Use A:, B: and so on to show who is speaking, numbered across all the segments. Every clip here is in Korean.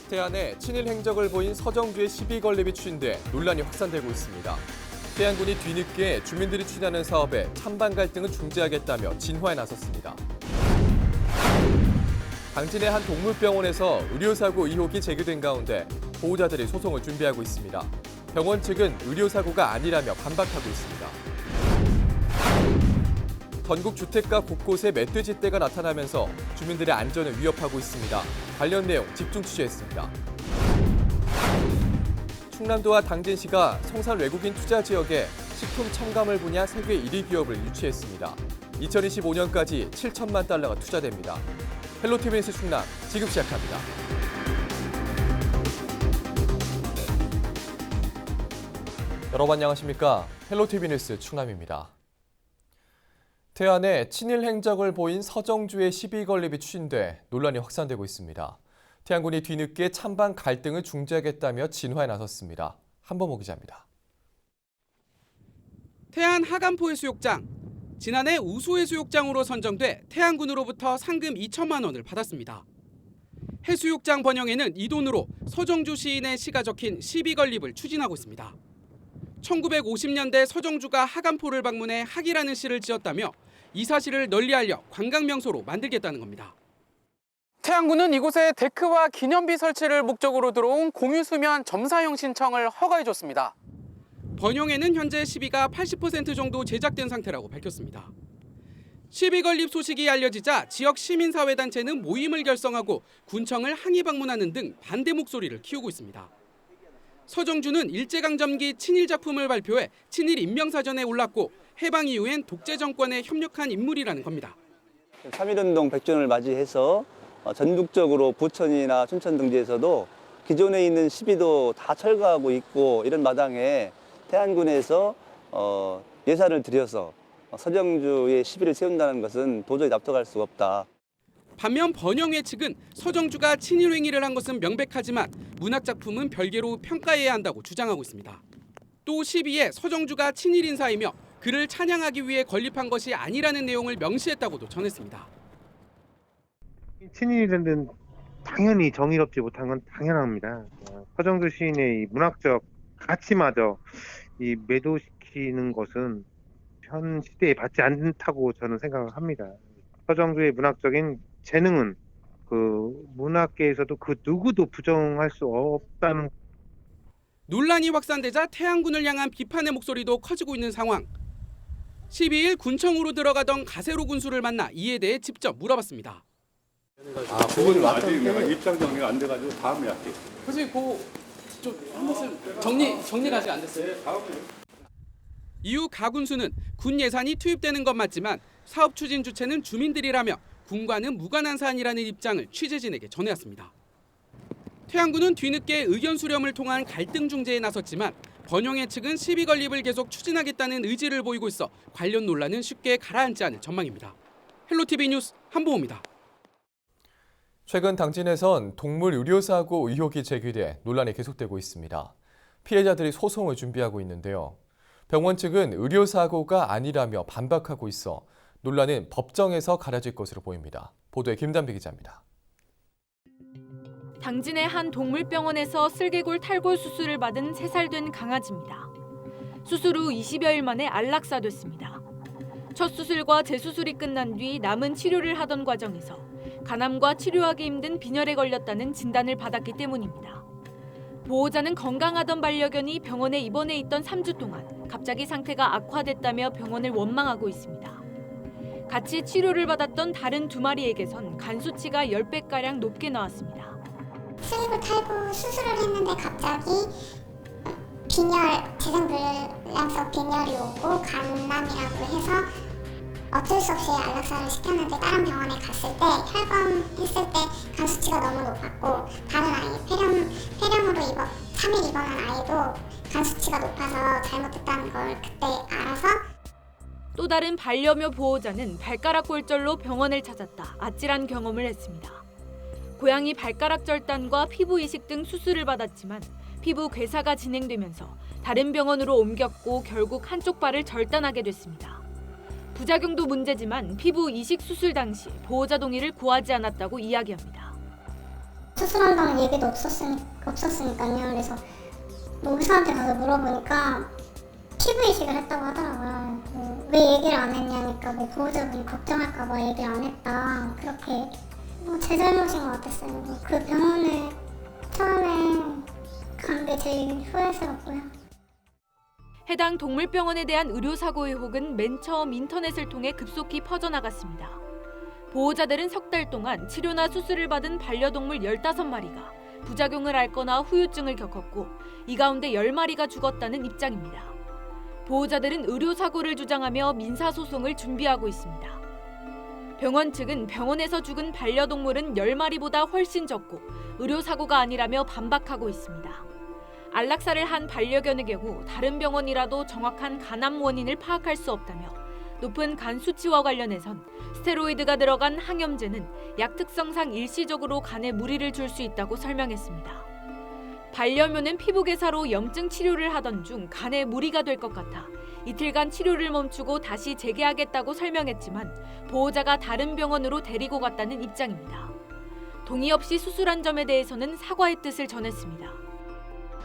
A: 태안에 친일 행적을 보인 서정주의 시비 건립이 추진돼 논란이 확산되고 있습니다. 태안군이 뒤늦게 주민들이 추진하는 사업에 찬반 갈등을 중재하겠다며 진화에 나섰습니다. 당진의 한 동물병원에서 의료사고 의혹이 제기된 가운데 보호자들이 소송을 준비하고 있습니다. 병원 측은 의료사고가 아니라며 반박하고 있습니다. 전국 주택가 곳곳에 멧돼지떼가 나타나면서 주민들의 안전을 위협하고 있습니다. 관련 내용 집중 취재했습니다. 충남도와 당진시가 성산 외국인 투자 지역에 식품 첨가물 분야 세계 1위 기업을 유치했습니다. 2025년까지 7천만 달러가 투자됩니다. 헬로티비 뉴스 충남 지금 시작합니다. 여러분 안녕하십니까? 헬로티비 뉴스 충남입니다. 태안에 친일 행적을 보인 서정주의 시비 건립이 추진돼 논란이 확산되고 있습니다. 태안군이 뒤늦게 찬반 갈등을 중재하겠다며 진화에 나섰습니다. 한범호 기자입니다.
B: 태안 하간포 해수욕장. 지난해 우수 해수욕장으로 선정돼 태안군으로부터 상금 2천만 원을 받았습니다. 해수욕장 번영에는 이 돈으로 서정주 시인의 시가 적힌 시비 건립을 추진하고 있습니다. 1950년대 서정주가 하간포를 방문해 학이라는 시를 지었다며 이 사실을 널리 알려 관광 명소로 만들겠다는 겁니다. 태안군은 이곳에 데크와 기념비 설치를 목적으로 들어온 공유수면 점사형 신청을 허가해줬습니다. 번영에는 현재 시비가 80% 정도 제작된 상태라고 밝혔습니다. 시비 건립 소식이 알려지자 지역 시민사회단체는 모임을 결성하고 군청을 항의 방문하는 등 반대 목소리를 키우고 있습니다. 서정주는 일제강점기 친일 작품을 발표해 친일 인명사전에 올랐고 해방 이후엔 독재 정권에 협력한 인물이라는 겁니다.
C: 3.1운동 100주년을 맞이해서 전국적으로 부천이나 춘천 등지에서도 기존에 있는 시비도 다 철거하고 있고 이런 마당에 태안군에서 예산을 들여서 서정주의 시비를 세운다는 것은 도저히 납득할 수가 없다.
B: 반면 번영회 측은 서정주가 친일 행위를 한 것은 명백하지만 문학작품은 별개로 평가해야 한다고 주장하고 있습니다. 또 시비에 서정주가 친일 인사이며 그를 찬양하기 위해 건립한 것이 아니라는 내용을 명시했다고도 전했습니다.
D: 친일은 당연히 정의롭지 못한 건 당연합니다. 서정주 시인의 이 문학적 가치마저 이 매도시키는 것은 현 시대에 맞지 않다고 저는 생각을 합니다. 서정주의 문학적인 재능은 그 문학계에서도 그 누구도 부정할 수 없다는.
B: 논란이 확산되자 태안군을 향한 비판의 목소리도 커지고 있는 상황. 12일 군청으로 들어가던 가세로 군수를 만나 이에 대해 직접 물어봤습니다.
E: 그건 아직 내가 입장 정리가 안 돼가지고 다음에 할게.
B: 솔직히 한 말씀 정리가 아직 안 됐어요. 이후 가 군수는 군 예산이 투입되는 건 맞지만 사업 추진 주체는 주민들이라며 군과는 무관한 사안이라는 입장을 취재진에게 전해왔습니다. 태안군은 뒤늦게 의견 수렴을 통한 갈등 중재에 나섰지만 번영회 측은 시비 건립을 계속 추진하겠다는 의지를 보이고 있어 관련 논란은 쉽게 가라앉지 않을 전망입니다. 헬로티비 뉴스 한보호입니다.
A: 최근 당진에선 동물 의료사고 의혹이 제기돼 논란이 계속되고 있습니다. 피해자들이 소송을 준비하고 있는데요. 병원 측은 의료사고가 아니라며 반박하고 있어 논란은 법정에서 가려질 것으로 보입니다. 보도에 김단비 기자입니다.
F: 당진의 한 동물병원에서 슬개골 탈골 수술을 받은 3살 된 강아지입니다. 수술 후 20여일 만에 안락사됐습니다. 첫 수술과 재수술이 끝난 뒤 남은 치료를 하던 과정에서 간암과 치료하기 힘든 빈혈에 걸렸다는 진단을 받았기 때문입니다. 보호자는 건강하던 반려견이 병원에 입원해 있던 3주 동안 갑자기 상태가 악화됐다며 병원을 원망하고 있습니다. 같이 치료를 받았던 다른 2마리에게선 간 수치가 10배가량 높게 나왔습니다.
G: 슬개골 탈골 수술을 했는데 갑자기 빈혈, 재생불량성 빈혈이 오고 간암이라고 해서 어쩔 수 없이 안락사를 시켰는데 다른 병원에 갔을 때 혈검했을 때 간 수치가 너무 높았고 다른 아이 폐렴으로 3일 입원한 아이도 간 수치가 높아서 잘못됐다는 걸 그때 알아서.
F: 또 다른 반려묘 보호자는 발가락 골절로 병원을 찾았다 아찔한 경험을 했습니다. 고양이 발가락 절단과 피부 이식 등 수술을 받았지만 피부 괴사가 진행되면서 다른 병원으로 옮겼고 결국 한쪽 발을 절단하게 됐습니다. 부작용도 문제지만 피부 이식 수술 당시 보호자 동의를 구하지 않았다고 이야기합니다.
G: 수술한다는 얘기도 없었으니까요. 그래서 뭐 의사한테 가서 물어보니까 피부 이식을 했다고 하더라고요. 왜 얘기를 안 했냐니까 뭐 보호자분이 걱정할까 봐 얘기를 안 했다. 그렇게 뭐 제 잘못인 것 같았어요. 그 병원에 처음에 간 게 제일 후회스럽고요.
F: 해당 동물병원에 대한 의료사고 의혹은 맨 처음 인터넷을 통해 급속히 퍼져나갔습니다. 보호자들은 석 달 동안 치료나 수술을 받은 반려동물 15마리가 부작용을 앓거나 후유증을 겪었고 이 가운데 10마리가 죽었다는 입장입니다. 보호자들은 의료사고를 주장하며 민사소송을 준비하고 있습니다. 병원 측은 병원에서 죽은 반려동물은 10마리보다 훨씬 적고 의료사고가 아니라며 반박하고 있습니다. 안락사를 한 반려견의 경우 다른 병원이라도 정확한 간암 원인을 파악할 수 없다며 높은 간 수치와 관련해선 스테로이드가 들어간 항염제는 약 특성상 일시적으로 간에 무리를 줄 수 있다고 설명했습니다. 반려묘는 피부 괴사로 염증 치료를 하던 중 간에 무리가 될 것 같아 이틀간 치료를 멈추고 다시 재개하겠다고 설명했지만 보호자가 다른 병원으로 데리고 갔다는 입장입니다. 동의 없이 수술한 점에 대해서는 사과의 뜻을 전했습니다.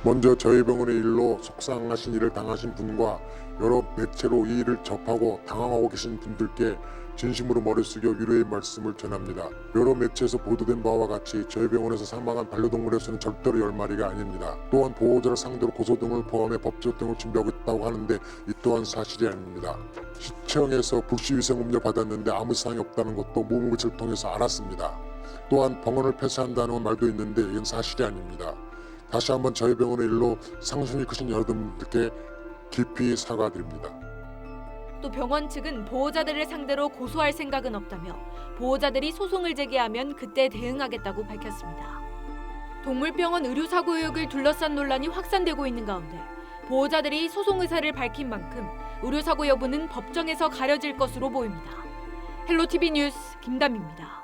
H: 먼저 저희 병원의 일로 속상하신 일을 당하신 분과 여러 매체로 이 일을 접하고 당황하고 계신 분들께 진심으로 머리 숙여 위로의 말씀을 전합니다. 여러 매체에서 보도된 바와 같이 저희 병원에서 사망한 반려동물의 수는 절대로 10마리가 아닙니다. 또한 보호자를 상대로 고소 등을 포함해 법적 등을 준비하고 있다고 하는데 이 또한 사실이 아닙니다. 시청에서 불시위생 받았는데 아무 이상이 없다는 것도 무무무치를 통해서 알았습니다. 또한 병원을 폐쇄한다는 말도 있는데 이건 사실이 아닙니다. 다시 한번 저희 병원의 일로 상심이 크신 여러분들께 깊이 사과드립니다.
F: 또 병원 측은 보호자들을 상대로 고소할 생각은 없다며 보호자들이 소송을 제기하면 그때 대응하겠다고 밝혔습니다. 동물병원 의료사고 의혹을 둘러싼 논란이 확산되고 있는 가운데 보호자들이 소송 의사를 밝힌 만큼 의료사고 여부는 법정에서 가려질 것으로 보입니다. 헬로티비 뉴스 김담입니다.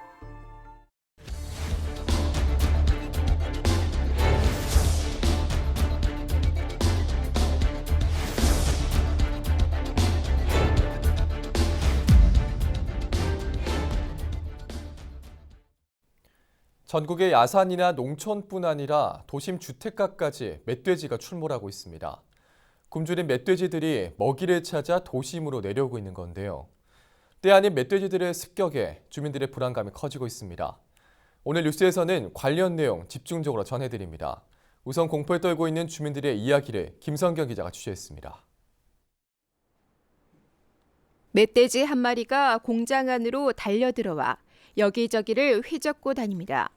A: 전국의 야산이나 농촌뿐 아니라 도심 주택가까지 멧돼지가 출몰하고 있습니다. 굶주린 멧돼지들이 먹이를 찾아 도심으로 내려오고 있는 건데요. 때 아닌 멧돼지들의 습격에 주민들의 불안감이 커지고 있습니다. 오늘 뉴스에서는 관련 내용 집중적으로 전해드립니다. 우선 공포에 떨고 있는 주민들의 이야기를 김성경 기자가 취재했습니다.
I: 멧돼지 한 마리가 공장 안으로 달려들어와 여기저기를 휘젓고 다닙니다.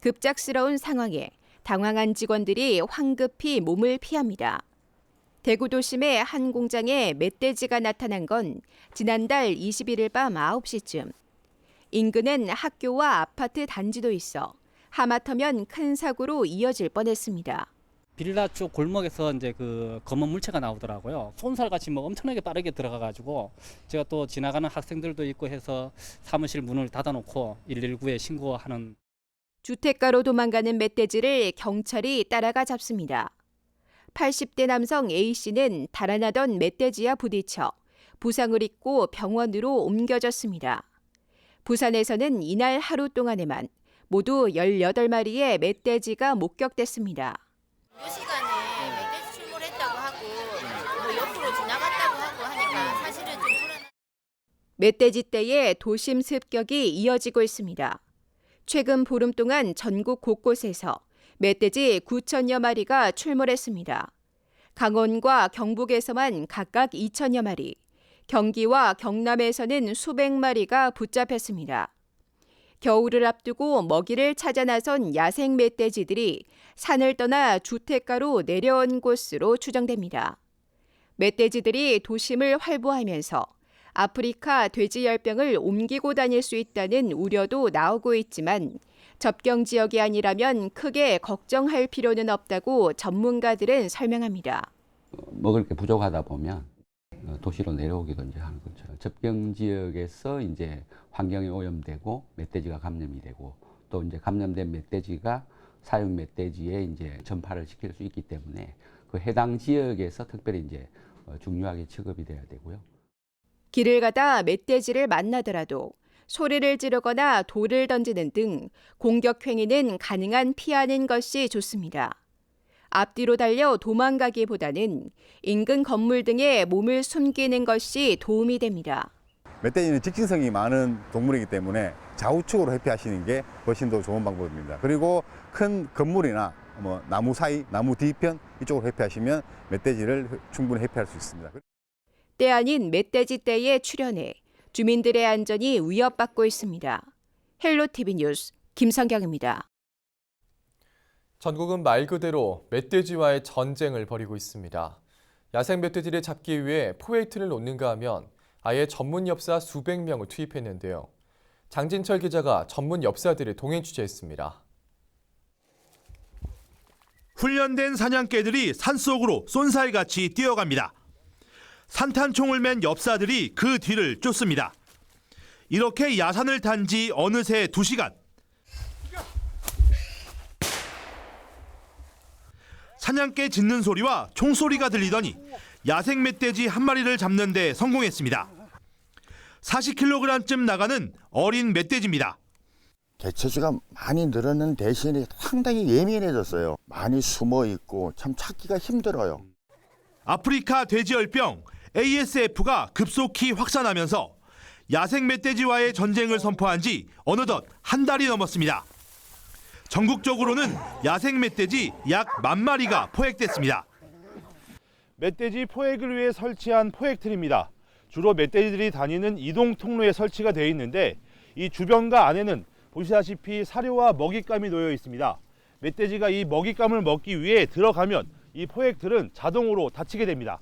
I: 급작스러운 상황에 당황한 직원들이 황급히 몸을 피합니다. 대구 도심의 한 공장에 멧돼지가 나타난 건 지난달 21일 밤 9시쯤. 인근엔 학교와 아파트 단지도 있어 하마터면 큰 사고로 이어질 뻔했습니다.
J: 빌라 쪽 골목에서 이제 그 검은 물체가 나오더라고요. 쏜살같이 뭐 엄청나게 빠르게 들어가가지고 제가 또 지나가는 학생들도 있고 해서 사무실 문을 닫아놓고 119에 신고하는.
I: 주택가로 도망가는 멧돼지를 경찰이 따라가 잡습니다. 80대 남성 A씨는 달아나던 멧돼지와 부딪혀 부상을 입고 병원으로 옮겨졌습니다. 부산에서는 이날 하루 동안에만 모두 18마리의 멧돼지가 목격됐습니다.
K: 이 시간에 멧돼지 출몰했다고 하고 뭐 옆으로 지나갔다고 하고 하니까 사실은 좀 불안한.
I: 멧돼지 떼의 도심 습격이 이어지고 있습니다. 최근 보름 동안 전국 곳곳에서 멧돼지 9천여 마리가 출몰했습니다. 강원과 경북에서만 각각 2천여 마리, 경기와 경남에서는 수백 마리가 붙잡혔습니다. 겨울을 앞두고 먹이를 찾아 나선 야생 멧돼지들이 산을 떠나 주택가로 내려온 곳으로 추정됩니다. 멧돼지들이 도심을 활보하면서 아프리카 돼지열병을 옮기고 다닐 수 있다는 우려도 나오고 있지만 접경 지역이 아니라면 크게 걱정할 필요는 없다고 전문가들은 설명합니다.
L: 먹을 게 부족하다 보면 도시로 내려오기도 이제 하는 거죠. 접경 지역에서 이제 환경이 오염되고 멧돼지가 감염이 되고 또 이제 감염된 멧돼지가 사육 멧돼지에 이제 전파를 시킬 수 있기 때문에 그 해당 지역에서 특별히 이제 중요하게 취급이 돼야 되고요.
I: 길을 가다 멧돼지를 만나더라도 소리를 지르거나 돌을 던지는 등 공격 행위는 가능한 피하는 것이 좋습니다. 앞뒤로 달려 도망가기보다는 인근 건물 등에 몸을 숨기는 것이 도움이 됩니다.
M: 멧돼지는 직진성이 많은 동물이기 때문에 좌우측으로 회피하시는 게 훨씬 더 좋은 방법입니다. 그리고 큰 건물이나 나무 사이, 나무 뒤편 이쪽으로 회피하시면 멧돼지를 충분히 회피할 수 있습니다.
I: 때 아닌 멧돼지 떼에 출현해 주민들의 안전이 위협받고 있습니다. 헬로티비 뉴스 김성경입니다.
A: 전국은 말 그대로 멧돼지와의 전쟁을 벌이고 있습니다. 야생 멧돼지를 잡기 위해 포획틀을 놓는가 하면 아예 전문 엽사 수백 명을 투입했는데요. 장진철 기자가 전문 엽사들을 동행 취재했습니다.
N: 훈련된 사냥개들이 산속으로 쏜살같이 뛰어갑니다. 산탄총을 맨 엽사들이 그 뒤를 쫓습니다. 이렇게 야산을 탄 지 어느새 2시간. 사냥개 짖는 소리와 총소리가 들리더니 야생 멧돼지 한 마리를 잡는 데 성공했습니다. 40kg쯤 나가는 어린 멧돼지입니다.
O: 개체수가 많이 늘었는 대신에 상당히 예민해졌어요. 많이 숨어 있고 참 찾기가 힘들어요.
N: 아프리카 돼지열병 ASF가 급속히 확산하면서 야생 멧돼지와의 전쟁을 선포한 지 어느덧 한 달이 넘었습니다. 전국적으로는 야생 멧돼지 약 10,000마리가 포획됐습니다. 멧돼지 포획을 위해 설치한 포획틀입니다. 주로 멧돼지들이 다니는 이동 통로에 설치가 되어 있는데 이 주변과 안에는 보시다시피 사료와 먹잇감이 놓여 있습니다. 멧돼지가 이 먹잇감을 먹기 위해 들어가면 이 포획틀은 자동으로 닫히게 됩니다.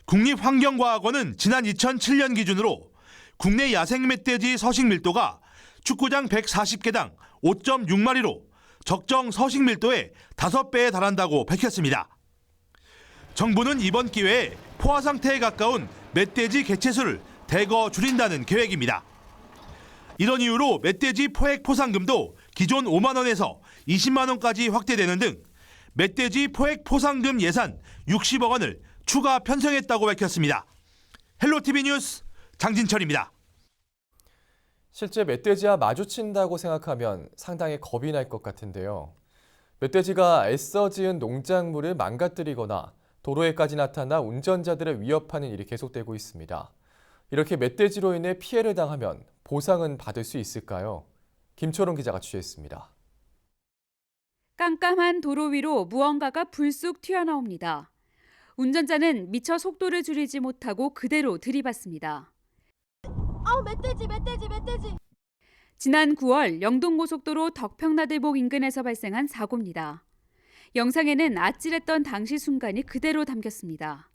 N: 국립환경과학원은 지난 2007년 기준으로 국내 야생 멧돼지 서식 밀도가 축구장 140개당 5.6마리로 적정 서식 밀도의 5배에 달한다고 밝혔습니다. 정부는 이번 기회에 포화 상태에 가까운 멧돼지 개체수를 대거 줄인다는 계획입니다. 이런 이유로 멧돼지 포획 포상금도 기존 5만 원에서 20만 원까지 확대되는 등 멧돼지 포획 포상금 예산 60억 원을 추가 편성했다고 밝혔습니다. 헬로티비 뉴스 장진철입니다.
A: 실제 멧돼지와 마주친다고 생각하면 상당히 겁이 날 것 같은데요. 멧돼지가 애써 지은 농작물을 망가뜨리거나 도로에까지 나타나 운전자들을 위협하는 일이 계속되고 있습니다. 이렇게 멧돼지로 인해 피해를 당하면 보상은 받을 수 있을까요? 김초롱 기자가 취재했습니다.
P: 깜깜한 도로 위로 무언가가 불쑥 튀어나옵니다. 운전자는 미처 속도를 줄이지 못하고 그대로 들이받습니다. 멧돼지! 지난 9월 영동고속도로 덕평나들목 인근에서 발생한 사고입니다. 영상에는 아찔했던 당시 순간이 그대로 담겼습니다.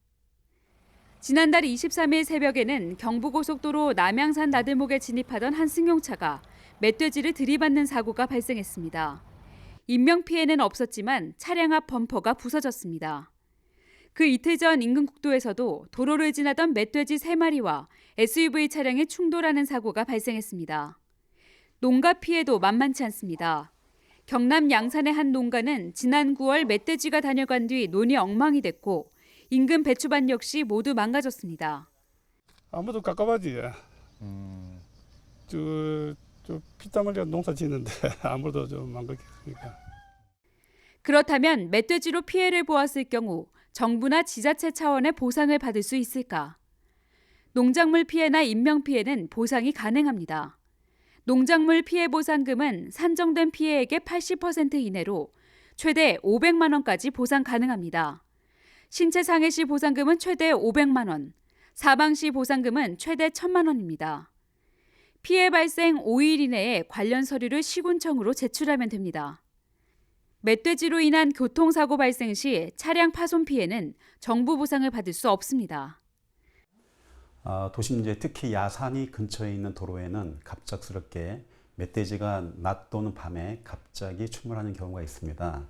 P: 지난달 23일 새벽에는 경부고속도로 남양산 나들목에 진입하던 한 승용차가 멧돼지를 들이받는 사고가 발생했습니다. 인명피해는 없었지만 차량 앞 범퍼가 부서졌습니다. 그 이틀 전 인근 국도에서도 도로를 지나던 멧돼지 3마리와 SUV 차량이 충돌하는 사고가 발생했습니다. 농가 피해도 만만치 않습니다. 경남 양산의 한 농가는 지난 9월 멧돼지가 다녀간 뒤 논이 엉망이 됐고 인근 배추밭 역시 모두 망가졌습니다.
E: 아무도 깝깝하지. 피땀 흘려 농사 짓는데 아무래도 좀 망가졌으니까.
P: 그렇다면 멧돼지로 피해를 보았을 경우 정부나 지자체 차원의 보상을 받을 수 있을까? 농작물 피해나 인명 피해는 보상이 가능합니다. 농작물 피해 보상금은 산정된 피해액의 80% 이내로 최대 500만 원까지 보상 가능합니다. 신체 상해 시 보상금은 최대 500만 원, 사망 시 보상금은 최대 1,000만 원입니다. 피해 발생 5일 이내에 관련 서류를 시군청으로 제출하면 됩니다. 멧돼지로 인한 교통사고 발생 시 차량 파손 피해는 정부 보상을 받을 수 없습니다.
Q: 도심 특히 야산이 근처에 있는 도로에는 갑작스럽게 멧돼지가 낮 또는 밤에 갑자기 출몰하는 경우가 있습니다.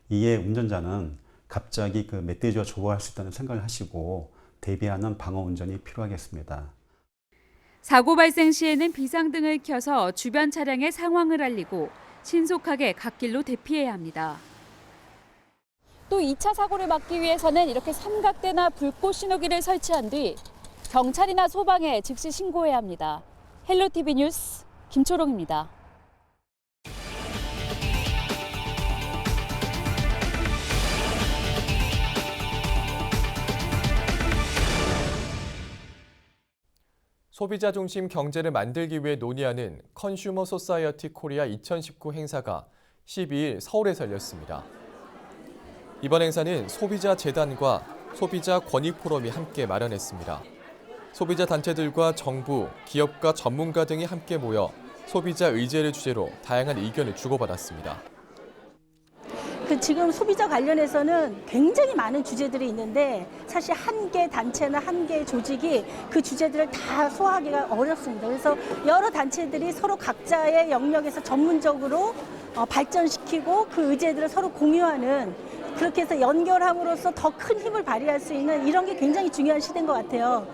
Q: 이에 운전자는 갑자기 그 멧돼지와 조화할 수 있다는 생각을 하시고 대비하는 방어 운전이 필요하겠습니다.
P: 사고 발생 시에는 비상등을 켜서 주변 차량의 상황을 알리고 신속하게 갓길로 대피해야 합니다.
R: 또 2차 사고를 막기 위해서는 이렇게 삼각대나 불꽃 신호기를 설치한 뒤 경찰이나 소방에 즉시 신고해야 합니다. 헬로티비 뉴스 김초롱입니다.
A: 소비자 중심 경제를 만들기 위해 논의하는 컨슈머 소사이어티 코리아 2019 행사가 12일 서울에서 열렸습니다. 이번 행사는 소비자 재단과 소비자 권익 포럼이 함께 마련했습니다. 소비자 단체들과 정부, 기업과 전문가 등이 함께 모여 소비자 의제를 주제로 다양한 의견을 주고받았습니다.
S: 지금 소비자 관련해서는 굉장히 많은 주제들이 있는데 사실 한 개 단체나 한 개 조직이 그 주제들을 다 소화하기가 어렵습니다. 그래서 여러 단체들이 서로 각자의 영역에서 전문적으로 발전시키고 그 의제들을 서로 공유하는, 그렇게 해서 연결함으로써 더 큰 힘을 발휘할 수 있는 이런 게 굉장히 중요한 시대인 것 같아요.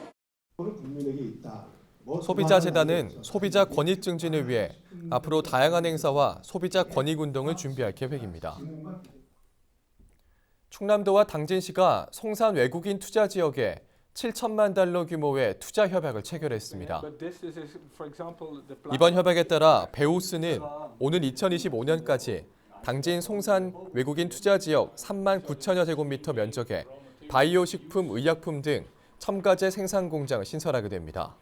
A: 소비자 재단은 소비자 권익 증진을 위해 앞으로 다양한 행사와 소비자 권익 운동을 준비할 계획입니다. 충남도와 당진시가 송산 외국인 투자 지역에 7천만 달러 규모의 투자 협약을 체결했습니다. 이번 협약에 따라 베오스는 오는 2025년까지 당진 송산 외국인 투자 지역 3만 9천여 제곱미터 면적에 바이오 식품, 의약품 등 첨가제 생산 공장을 신설하게 됩니다.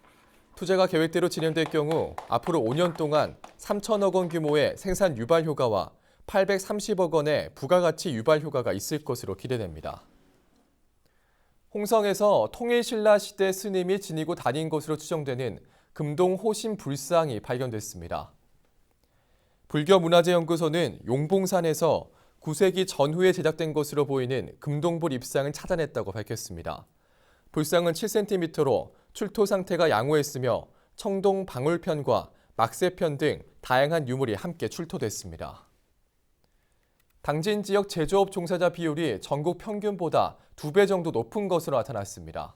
A: 투자가 계획대로 진행될 경우 앞으로 5년 동안 3천억 원 규모의 생산 유발 효과와 830억 원의 부가가치 유발 효과가 있을 것으로 기대됩니다. 홍성에서 통일신라 시대 스님이 지니고 다닌 것으로 추정되는 금동 호심 불상이 발견됐습니다. 불교문화재연구소는 용봉산에서 9세기 전후에 제작된 것으로 보이는 금동불 입상을 찾아냈다고 밝혔습니다. 불상은 7cm로 출토 상태가 양호했으며 청동 방울편과 막새편 등 다양한 유물이 함께 출토됐습니다. 당진 지역 제조업 종사자 비율이 전국 평균보다 2배 정도 높은 것으로 나타났습니다.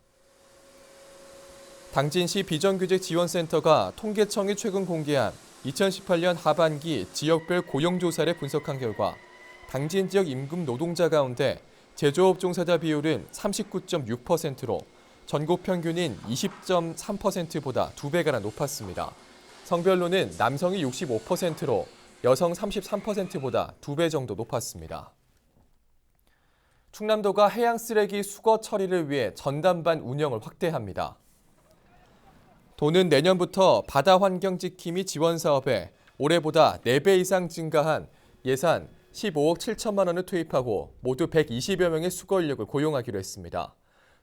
A: 당진시 비정규직지원센터가 통계청이 최근 공개한 2018년 하반기 지역별 고용조사를 분석한 결과 당진 지역 임금 노동자 가운데 제조업 종사자 비율은 39.6%로 전국 평균인 20.3%보다 2배가량 높았습니다. 성별로는 남성이 65%로 여성 33%보다 2배 정도 높았습니다. 충남도가 해양 쓰레기 수거 처리를 위해 전담반 운영을 확대합니다. 도는 내년부터 바다환경지킴이 지원 사업에 올해보다 4배 이상 증가한 예산 15억 7천만 원을 투입하고 모두 120여 명의 수거 인력을 고용하기로 했습니다.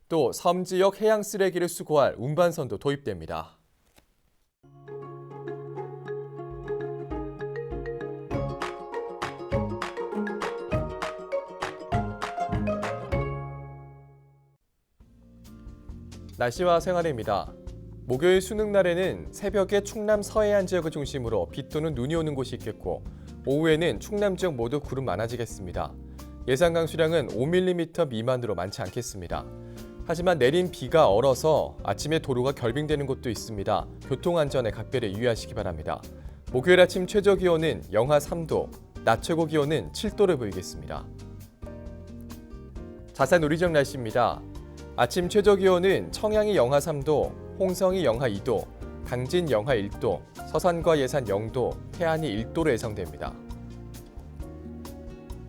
A: 또 섬 지역 해양 쓰레기를 수거할 운반선도 도입됩니다. 날씨와 생활입니다. 목요일 수능 날에는 새벽에 충남 서해안 지역을 중심으로 비 또는 눈이 오는 곳이 있겠고 오후에는 충남 지역 모두 구름 많아지겠습니다. 예상 강수량은 5mm 미만으로 많지 않겠습니다. 하지만 내린 비가 얼어서 아침에 도로가 결빙되는 곳도 있습니다. 교통안전에 각별히 유의하시기 바랍니다. 목요일 아침 최저 기온은 영하 3도, 낮 최고 기온은 7도를 보이겠습니다. 자산 우리적 날씨입니다. 아침 최저 기온은 청양이 영하 3도, 홍성이 영하 2도, 당진 영하 1도, 서산과 예산 0도, 태안이 1도로 예상됩니다.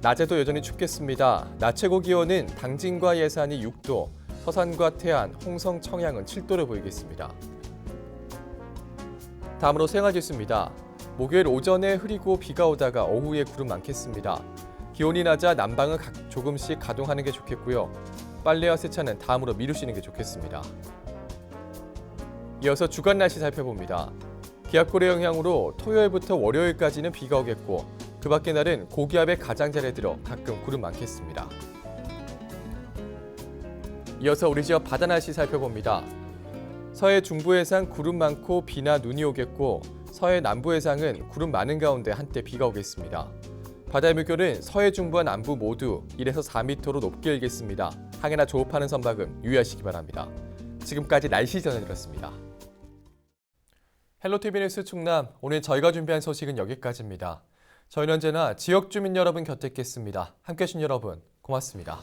A: 낮에도 여전히 춥겠습니다. 낮 최고 기온은 당진과 예산이 6도, 서산과 태안, 홍성, 청양은 7도를 보이겠습니다. 다음으로 생활지수입니다. 목요일 오전에 흐리고 비가 오다가 오후에 구름 많겠습니다. 기온이 낮아 난방은 조금씩 가동하는 게 좋겠고요. 빨래와 세차는 다음으로 미루시는 게 좋겠습니다. 이어서 주간 날씨 살펴봅니다. 기압골의 영향으로 토요일부터 월요일까지는 비가 오겠고 그 밖의 날은 고기압의 가장자리에 들어 가끔 구름 많겠습니다. 이어서 우리 지역 바다 날씨 살펴봅니다. 서해 중부 해상 구름 많고 비나 눈이 오겠고 서해 남부 해상은 구름 많은 가운데 한때 비가 오겠습니다. 바다의 물결은 서해 중부와 남부 모두 1에서 4m로 높게 일겠습니다. 항해나 조업하는 선박은 유의하시기 바랍니다. 지금까지 날씨 전해드렸습니다. 헬로티비 뉴스 충남, 오늘 저희가 준비한 소식은 여기까지입니다. 저희는 언제나 지역 주민 여러분 곁에 있겠습니다. 함께해 주신 여러분 고맙습니다.